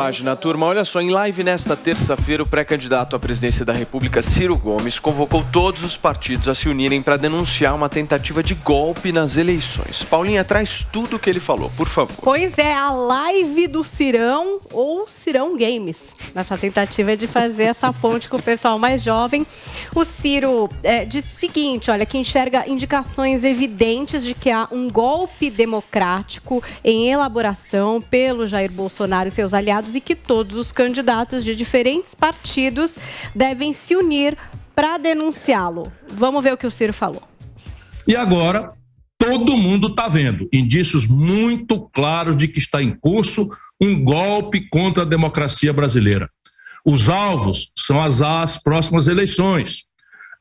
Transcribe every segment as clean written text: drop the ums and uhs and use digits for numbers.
Página, turma, olha só, em live nesta terça-feira, o pré-candidato à presidência da República, Ciro Gomes, convocou todos os partidos a se unirem para denunciar uma tentativa de golpe nas eleições. Paulinha, traz tudo o que ele falou, por favor. Pois é, a live do Cirão ou Cirão Games, nessa tentativa de fazer essa ponte com o pessoal mais jovem. O Ciro disse o seguinte, olha, que enxerga indicações evidentes de que há um golpe democrático em elaboração pelo Jair Bolsonaro e seus aliados e que todos os candidatos de diferentes partidos devem se unir para denunciá-lo. Vamos ver o que o Ciro falou. E agora, todo mundo está vendo indícios muito claros de que está em curso um golpe contra a democracia brasileira. Os alvos são as próximas eleições.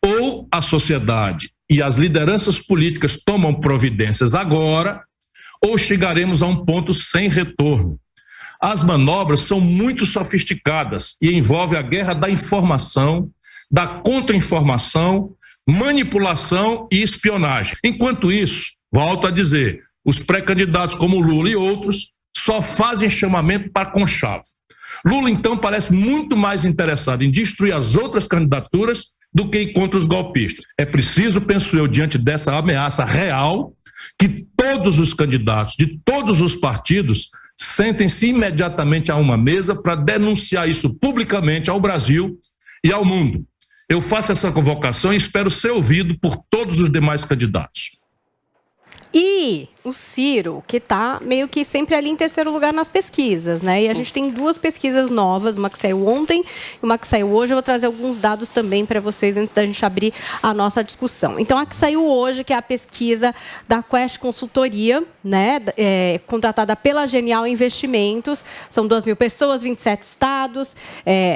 Ou a sociedade e as lideranças políticas tomam providências agora, ou chegaremos a um ponto sem retorno. As manobras são muito sofisticadas e envolvem a guerra da informação, da contra-informação, manipulação e espionagem. Enquanto isso, volto a dizer, os pré-candidatos como Lula e outros só fazem chamamento para conchavo. Lula, então, parece muito mais interessado em destruir as outras candidaturas do que ir contra os golpistas. É preciso, penso eu, diante dessa ameaça real, que todos os candidatos de todos os partidos sentem-se imediatamente a uma mesa para denunciar isso publicamente ao Brasil e ao mundo. Eu faço essa convocação e espero ser ouvido por todos os demais candidatos. E o Ciro, que está meio que sempre ali em terceiro lugar nas pesquisas, né? E a gente tem duas pesquisas novas, uma que saiu ontem e uma que saiu hoje. Eu vou trazer alguns dados também para vocês antes da gente abrir a nossa discussão. Então, a que saiu hoje, que é a pesquisa da Quest Consultoria, né? Contratada pela Genial Investimentos. São 2.000 pessoas, 27 estados.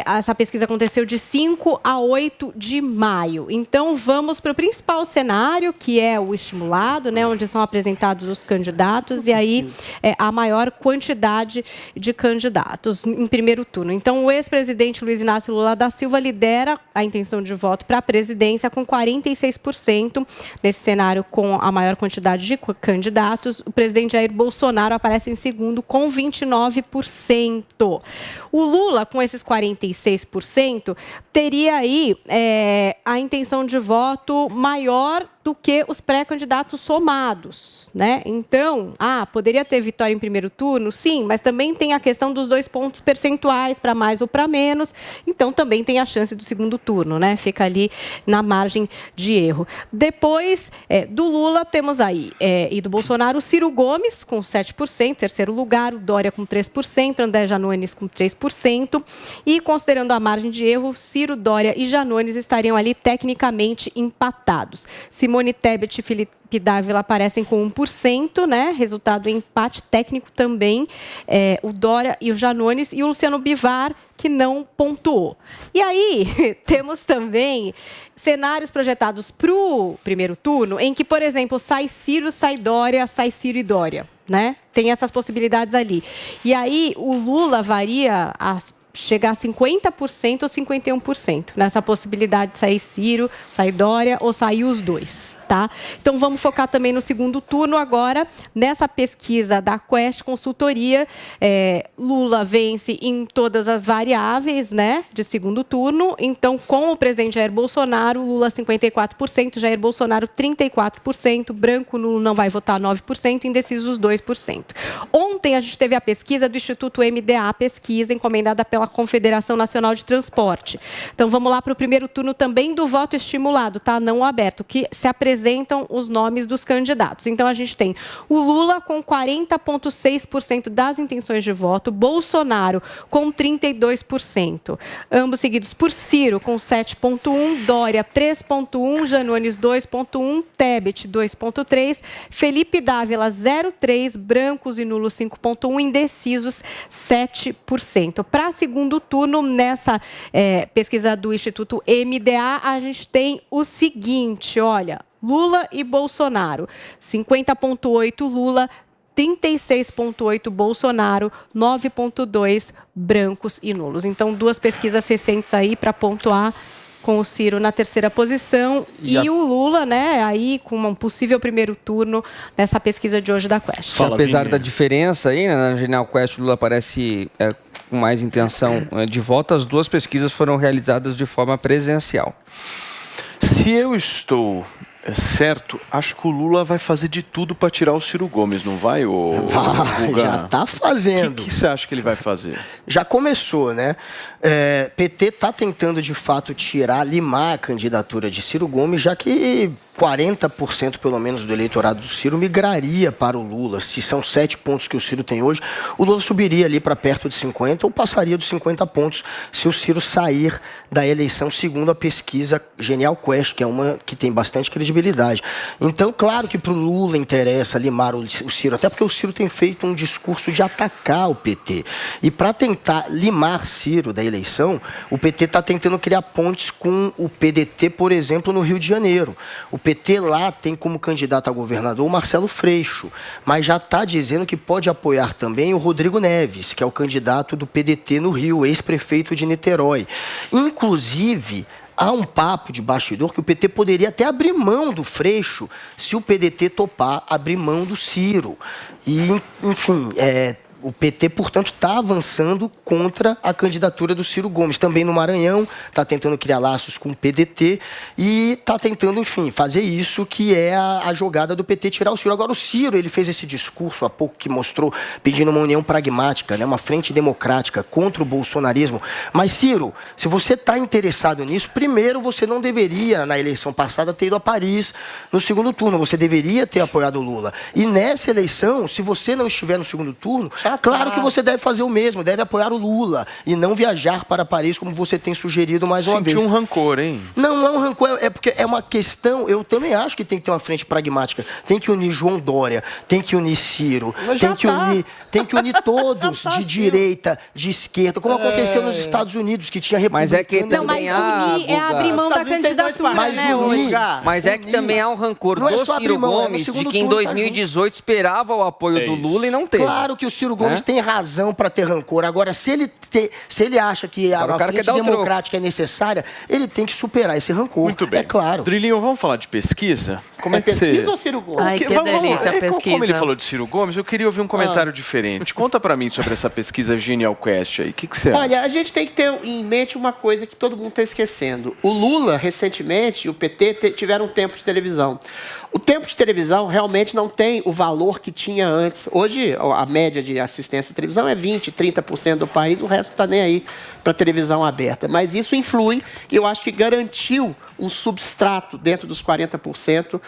Essa pesquisa aconteceu de 5 a 8 de maio. Então, vamos para o principal cenário, que é o estimulado, né? Onde são apresentados os candidatos, e aí a maior quantidade de candidatos em primeiro turno. Então, o ex-presidente Luiz Inácio Lula da Silva lidera a intenção de voto para a presidência com 46%, nesse cenário com a maior quantidade de candidatos. O presidente Jair Bolsonaro aparece em segundo com 29%. O Lula, com esses 46%, teria aí a intenção de voto maior do que os pré-candidatos somados, né? Então, poderia ter vitória em primeiro turno? Sim, mas também tem a questão dos 2 pontos percentuais, para mais ou para menos. Então, também tem a chance do segundo turno, né? Fica ali na margem de erro. Depois do Lula, temos aí, e do Bolsonaro, o Ciro Gomes, com 7%, terceiro lugar, o Dória com 3%, André Janones com 3%. E, considerando a margem de erro, Ciro, Dória e Janones estariam ali tecnicamente empatados. Simone Tebet e Felipe Dávila aparecem com 1%, né? Resultado em empate técnico também, o Dória e o Janones, e o Luciano Bivar, que não pontuou. E aí, temos também cenários projetados para o primeiro turno, em que, por exemplo, sai Ciro, sai Dória, sai Ciro e Dória, né? Tem essas possibilidades ali. E aí, o Lula varia chegar a 50% ou 51% nessa possibilidade de sair Ciro, sair Dória ou sair os dois, tá? Então, vamos focar também no segundo turno agora, nessa pesquisa da Quest Consultoria. Lula vence em todas as variáveis, né, de segundo turno. Então, com o presidente Jair Bolsonaro, Lula 54%, Jair Bolsonaro 34%, branco nulo não vai votar 9%, indecisos 2%. Ontem a gente teve a pesquisa do Instituto MDA, pesquisa encomendada pela Confederação Nacional de Transporte. Então, vamos lá para o primeiro turno também do voto estimulado, tá? Não aberto, que se apresentam os nomes dos candidatos. Então, a gente tem o Lula com 40,6% das intenções de voto, Bolsonaro com 32%. Ambos seguidos por Ciro com 7,1%, Dória 3,1%, Janones 2,1%, Tebet 2,3%, Felipe Dávila 0,3%, brancos e nulos 5,1%, indecisos 7%. Para segundo turno, nessa pesquisa do Instituto MDA, a gente tem o seguinte, olha, Lula e Bolsonaro, 50,8% Lula, 36,8% Bolsonaro, 9,2% brancos e nulos. Então, duas pesquisas recentes aí para pontuar, com o Ciro na terceira posição e o Lula, né, aí com um possível primeiro turno nessa pesquisa de hoje da Quest. Apesar da diferença aí, né, na Genial Quest, o Lula aparece com mais intenção de voto, as duas pesquisas foram realizadas de forma presencial. Se eu estou certo, acho que o Lula vai fazer de tudo para tirar o Ciro Gomes, não vai, Guga? Já está fazendo. O que você acha que ele vai fazer? Já começou, né? PT está tentando, de fato, limar a candidatura de Ciro Gomes, já que 40% pelo menos do eleitorado do Ciro migraria para o Lula. Se são 7 pontos que o Ciro tem hoje, o Lula subiria ali para perto de 50 ou passaria dos 50 pontos se o Ciro sair da eleição, segundo a pesquisa Genial Quest, que é uma que tem bastante credibilidade. Então, claro que para o Lula interessa limar o Ciro, até porque o Ciro tem feito um discurso de atacar o PT. E para tentar limar Ciro da eleição, o PT está tentando criar pontes com o PDT, por exemplo, no Rio de Janeiro. O PT lá tem como candidato a governador o Marcelo Freixo, mas já está dizendo que pode apoiar também o Rodrigo Neves, que é o candidato do PDT no Rio, ex-prefeito de Niterói. Inclusive, há um papo de bastidor que o PT poderia até abrir mão do Freixo se o PDT topar abrir mão do Ciro. E, enfim, o PT, portanto, está avançando contra a candidatura do Ciro Gomes. Também no Maranhão, está tentando criar laços com o PDT e está tentando, enfim, fazer isso que é a jogada do PT, tirar o Ciro. Agora, o Ciro, ele fez esse discurso há pouco que mostrou, pedindo uma união pragmática, né, uma frente democrática contra o bolsonarismo. Mas, Ciro, se você está interessado nisso, primeiro você não deveria, na eleição passada, ter ido a Paris no segundo turno. Você deveria ter apoiado o Lula. E nessa eleição, se você não estiver no segundo turno, claro que você deve fazer o mesmo, deve apoiar o Lula e não viajar para Paris, como você tem sugerido mais uma vez. Sentiu um rancor, hein? Não é um rancor, é porque é uma questão, eu também acho que tem que ter uma frente pragmática. Tem que unir João Dória, tem que unir Ciro, tem que unir todos de direita, de esquerda, como aconteceu nos Estados Unidos, que tinha republicano. Mas é que Não, mas unir é abrir mão da candidatura, né, hoje? Mas é que também há um rancor do Ciro Gomes, de que em 2018 esperava o apoio do Lula e não teve. Claro que o Ciro Gomes tem razão para ter rancor. Agora, se ele acha que a frente democrática é necessária, ele tem que superar esse rancor. Muito bem. É claro. Drilinho, vamos falar de pesquisa? Como é que pesquisa ou Ciro Gomes? Ai, que delícia a pesquisa. Como ele falou de Ciro Gomes, eu queria ouvir um comentário diferente. Conta para mim sobre essa pesquisa Genial Quest aí. O que você acha? Olha, a gente tem que ter em mente uma coisa que todo mundo está esquecendo. O Lula, recentemente, e o PT tiveram um tempo de televisão. O tempo de televisão realmente não tem o valor que tinha antes. Hoje, a média de assistência à televisão é 20%, 30% do país, o resto está nem aí para televisão aberta. Mas isso influi e eu acho que garantiu um substrato dentro dos 40%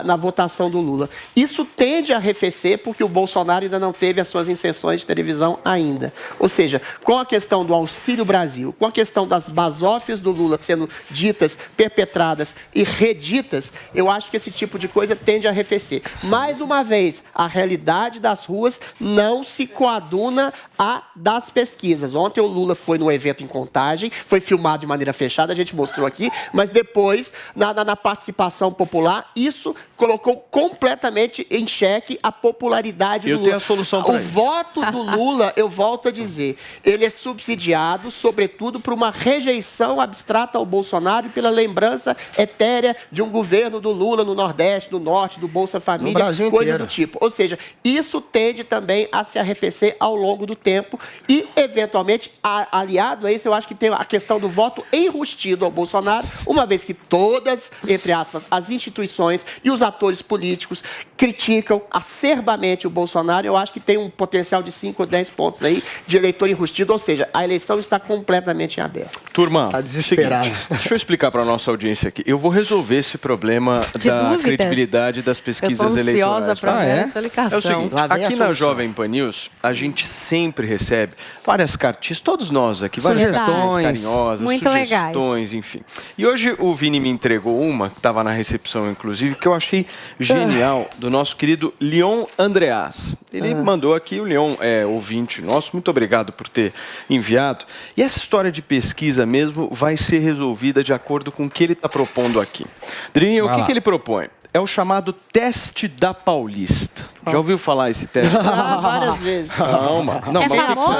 na votação do Lula. Isso tende a arrefecer porque o Bolsonaro ainda não teve as suas inserções de televisão ainda. Ou seja, com a questão do Auxílio Brasil, com a questão das basófias do Lula sendo ditas, perpetradas e reditas, eu acho que esse tipo de coisa tende a arrefecer. Mais uma vez, a realidade das ruas não se coaduna à das pesquisas. Ontem o Lula foi no evento em Contagem, foi filmado de maneira fechada, a gente mostrou aqui, mas depois, na participação popular, isso colocou completamente em xeque a popularidade do Lula. Eu tenho a solução para isso. O voto do Lula, eu volto a dizer, ele é subsidiado, sobretudo, por uma rejeição abstrata ao Bolsonaro e pela lembrança etérea de um governo do Lula no Nordeste, do Norte, do Bolsa Família, coisa do tipo. Ou seja, isso tende também a se arrefecer ao longo do tempo e, eventualmente, aliado a isso, eu acho que tem a questão do voto enrustido ao Bolsonaro, uma vez que todas, entre aspas, as instituições e os atores políticos criticam acerbamente o Bolsonaro, eu acho que tem um potencial de 5 ou 10 pontos aí de eleitor enrustido, ou seja, a eleição está completamente em aberto. Turma, tá desesperado. Seguinte, deixa eu explicar para a nossa audiência aqui. Eu vou resolver esse problema da credibilidade das pesquisas eleitorais. É o seguinte, aqui na Jovem Pan News, a gente sempre recebe várias cartinhas, todos nós aqui, várias cartinhas carinhosas, muito sugestões, enfim. E hoje o Vini me entregou uma, que estava na recepção, inclusive, que eu achei genial, do nosso querido Leon Andreas. Ele mandou aqui, o Leon é ouvinte nosso, muito obrigado por ter enviado. E essa história de pesquisa mesmo vai ser resolvida de acordo com o que ele está propondo aqui. Drinho, o que ele propõe? É o chamado teste da Paulista. Já ouviu falar esse teste? Várias vezes. Calma. Não, é mas famoso?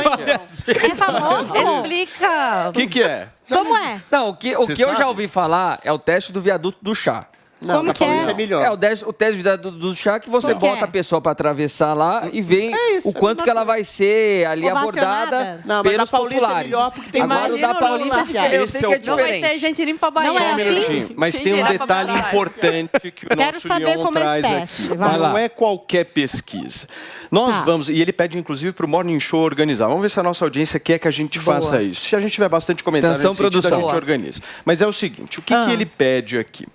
É famoso? Explica. O que é? Como é? Não, o que eu já ouvi falar é o teste do viaduto do chá. Não, Como que é? melhor. É, o teste de vida do chá que você bota a pessoa para atravessar lá e vê o quanto que ela vai ser ali abordada pelos populares. É melhor porque tem agora o da Paulista eu sei que é diferente. Não vai ter gente indo pra Bahia. Não é minutinho, mas tem um detalhe importante que o nosso Leon traz aqui. Mas não é qualquer pesquisa. Nós vamos, e ele pede inclusive para o Morning Show organizar. Vamos ver se a nossa audiência quer que a gente faça isso. Se a gente tiver bastante comentário nesse sentido, a gente organiza. Mas é o seguinte, o que ele pede aqui?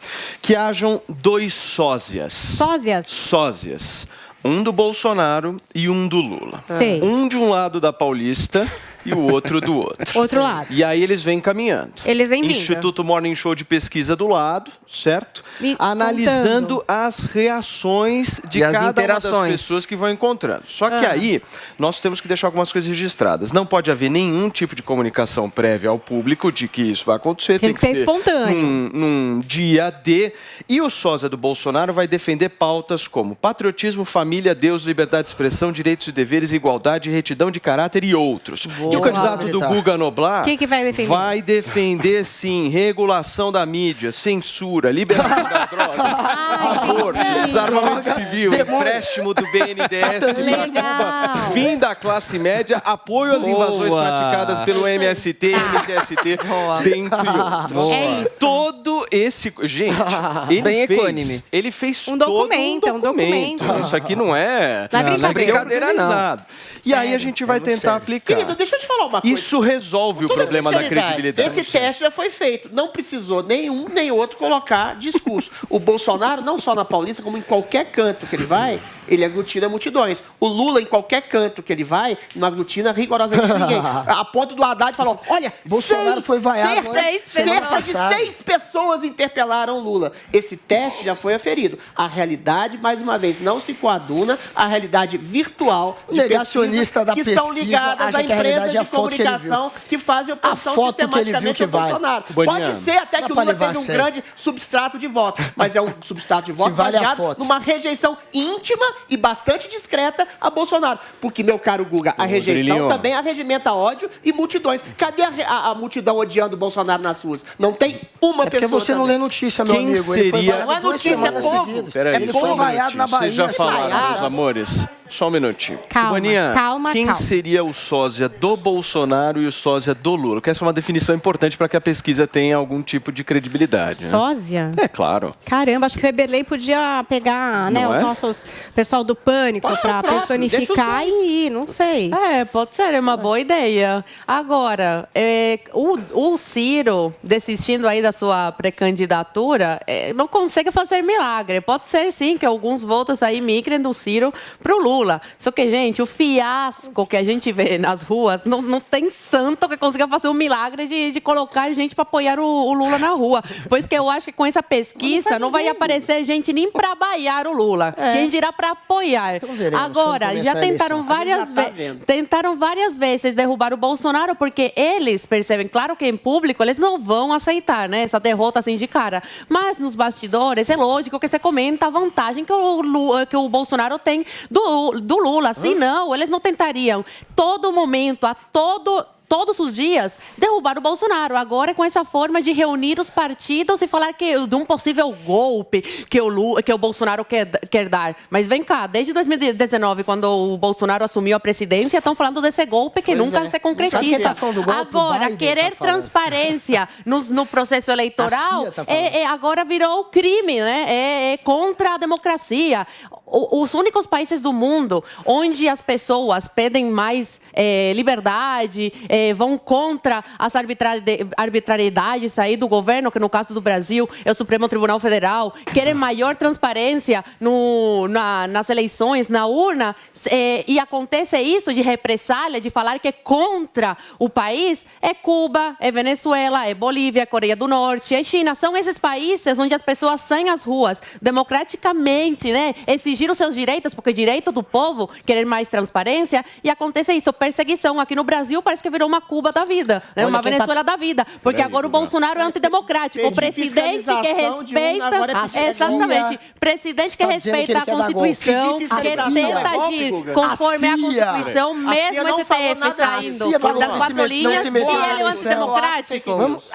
Que hajam 2 sósias. Sósias? Sósias. Um do Bolsonaro e um do Lula. Sei. Um de um lado da Paulista e o outro do outro. Outro lado. E aí eles vêm caminhando. Eles vêm vindo. Instituto Morning Show de pesquisa do lado, certo? Analisando as reações de cada uma das pessoas que vão encontrando. Só que aí, nós temos que deixar algumas coisas registradas. Não pode haver nenhum tipo de comunicação prévia ao público de que isso vai acontecer. Tem que ser espontâneo. Num dia D. E o sósia do Bolsonaro vai defender pautas como patriotismo, família, Deus, liberdade de expressão, direitos e deveres, igualdade, retidão de caráter e outros. E o candidato do Guga Noblar que vai defender? Vai defender, sim, regulação da mídia, censura, liberação da droga, aborto, desarmamento civil, empréstimo do BNDES para Cuba, fim da classe média, apoio às invasões praticadas pelo MST, MTST, dentre outros. É isso. Todo esse... Gente, ele fez um todo documento. um documento. Isso aqui não é brincadeira, não. E aí a gente vai tentar aplicar. Querido, deixa eu te falar uma coisa. Isso resolve o problema da credibilidade. Esse teste já foi feito. Não precisou nenhum nem outro colocar discurso. O Bolsonaro, não só na Paulista, como em qualquer canto que ele vai, ele aglutina multidões. O Lula, em qualquer canto que ele vai, não aglutina rigorosamente ninguém. A ponto do Haddad falou, olha, Bolsonaro foi vaiado cerca de 6 pessoas interpelaram o Lula. Esse teste já foi aferido. A realidade, mais uma vez, não se coaduna à realidade virtual de pesquisas que são ligadas a empresas de comunicação que fazem oposição sistematicamente ao Bolsonaro. Pode ser até que o Lula teve um grande substrato de voto, mas é um substrato de voto baseado numa rejeição íntima e bastante discreta a Bolsonaro. Porque, meu caro Guga, a rejeição também arregimenta ódio e multidões. Cadê a multidão odiando o Bolsonaro nas ruas? Não tem uma pessoa. Porque você não lê notícia, meu amigo. Seria... Não é notícia, é povo. Ele foi vaiado na Bahia. Vocês já falaram, meus amores? Só um minutinho. Calma, quem seria o sósia do Bolsonaro e o sósia do Lula? Porque essa é uma definição importante para que a pesquisa tenha algum tipo de credibilidade. Sósia? Né? É claro. Caramba, acho que o Eberlei podia pegar os nossos pessoal do Pânico para personificar e ir, não sei. Pode ser, é uma boa ideia. Agora, o Ciro, desistindo aí da sua pré-candidatura, não consegue fazer milagre. Pode ser, sim, que alguns votos aí migrem do Ciro para o Lula. Só que, gente, o fiasco que a gente vê nas ruas, não tem santo que consiga fazer um milagre de colocar gente para apoiar o Lula na rua. Pois que eu acho que com essa pesquisa não vai aparecer gente nem para baiar o Lula. Quem dirá para apoiar. Agora, já tentaram várias vezes derrubar o Bolsonaro, porque eles percebem, claro que em público eles não vão aceitar, né, essa derrota assim de cara. Mas nos bastidores é lógico que você comenta a vantagem que o Bolsonaro tem do Lula. Se não, eles não tentariam todo momento, todos os dias, derrubar o Bolsonaro. Agora, com essa forma de reunir os partidos e falar de um possível golpe que o Bolsonaro quer dar. Mas vem cá, desde 2019, quando o Bolsonaro assumiu a presidência, estão falando desse golpe que nunca se concretiza. Agora, querer transparência no processo eleitoral agora virou crime, né? É contra a democracia. Os únicos países do mundo onde as pessoas pedem mais liberdade, vão contra as arbitrariedades aí do governo, que no caso do Brasil é o Supremo Tribunal Federal, querem maior transparência nas eleições, na urna, e acontece isso de represália, de falar que é contra o país, é Cuba, é Venezuela, é Bolívia, é Coreia do Norte, é China. São esses países onde as pessoas saem às ruas democraticamente, né, exigir os seus direitos, porque é direito do povo querer mais transparência, e acontece isso, perseguição. Aqui no Brasil parece que virou uma Cuba da vida, né? Uma Venezuela da vida, porque agora o Bolsonaro é antidemocrático. O presidente que respeita... Exatamente. Presidente que respeita a Constituição, que tenta agir conforme a Constituição, mesmo esse STF saindo das 4 linhas, e ele é antidemocrático.